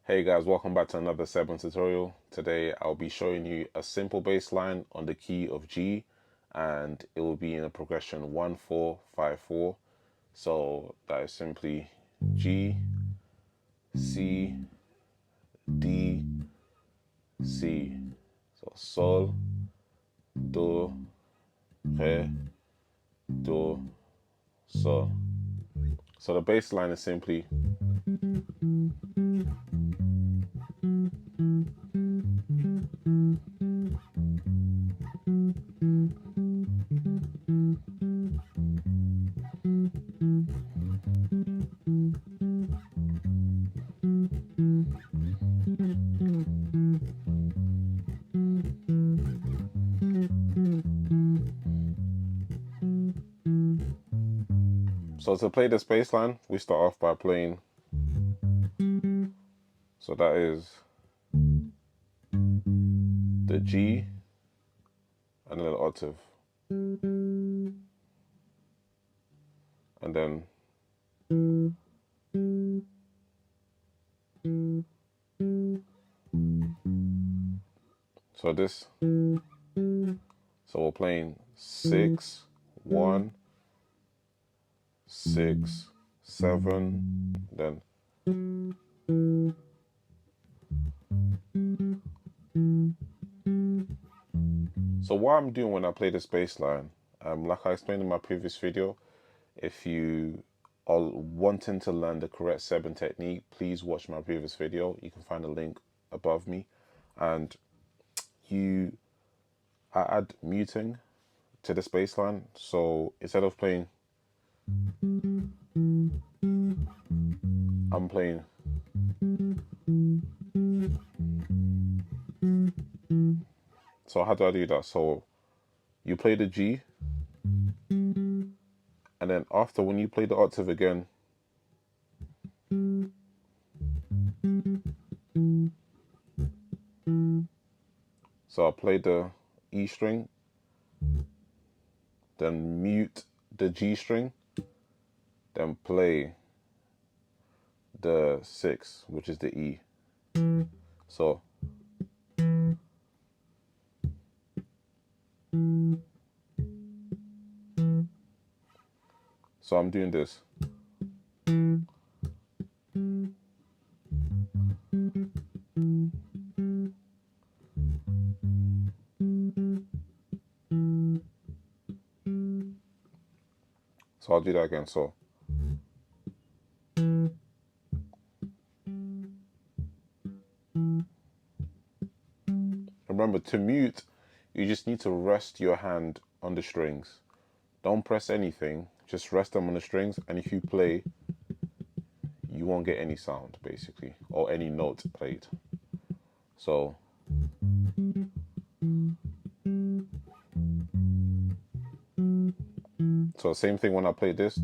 Hey guys, welcome back to another Seben tutorial. Today I'll be showing you a simple bass line on the key of G, and it will be in a progression 1-4-5-4. So that is simply G, C, D, C. So Sol, Do, Re, Do, Sol. So the bass line is simply so to play this bass line, we start off by playing. So that is the G and then an octave. And then so this, so we're playing 6, 1, 6, 7, then so what I'm doing when I play this bass line, like I explained in my previous video, if you are wanting to learn the correct Seben technique, please watch my previous video. You can find a link above me. And I add muting to this bass line. So instead of playing, I'm playing. So how do I do that? So you play the G, and then after, when you play the octave again, so I play the E string, then mute the G string, then play the 6, which is the E. So I'm doing this. So I'll do that again. So remember, to mute, you just need to rest your hand on the strings. Don't press anything, just rest them on the strings, and if you play, you won't get any sound, basically, or any note played. So same thing when I play this,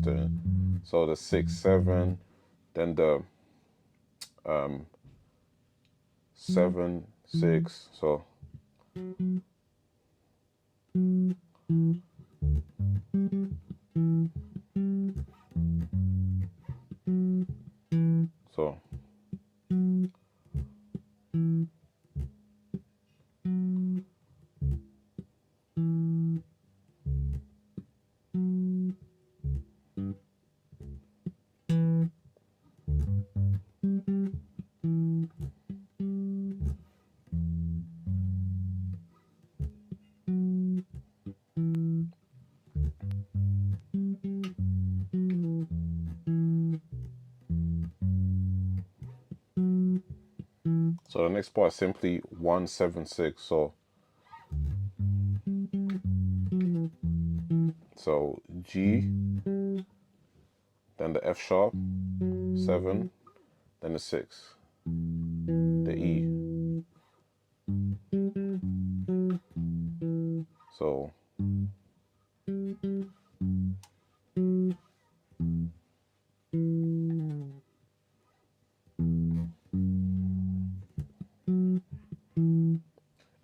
so the 6, 7, then the 7, 6, so so the next part is simply 1, 7, 6. So G, then the F sharp, 7, then the 6, the E. So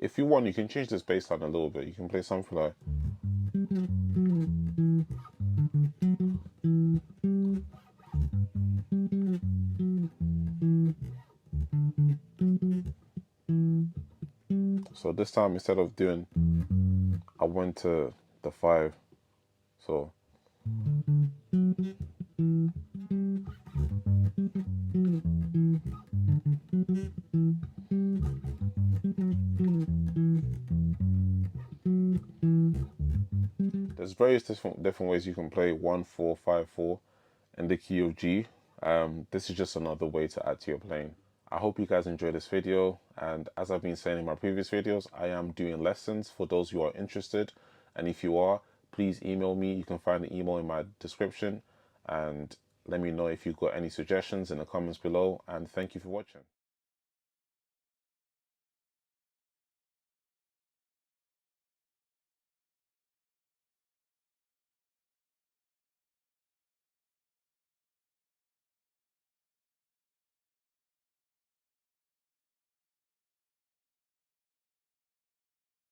if you want, you can change this bass line a little bit. You can play something like So this time, instead of doing, I went to the 5. So there's various different ways you can play 1-4-5-4 in the key of G. This is just another way to add to your playing. I hope you guys enjoyed this video, and as I've been saying in my previous videos, I am doing lessons for those who are interested, and if you are, please email me. You can find the email in my description, and let me know if you've got any suggestions in the comments below, and thank you for watching.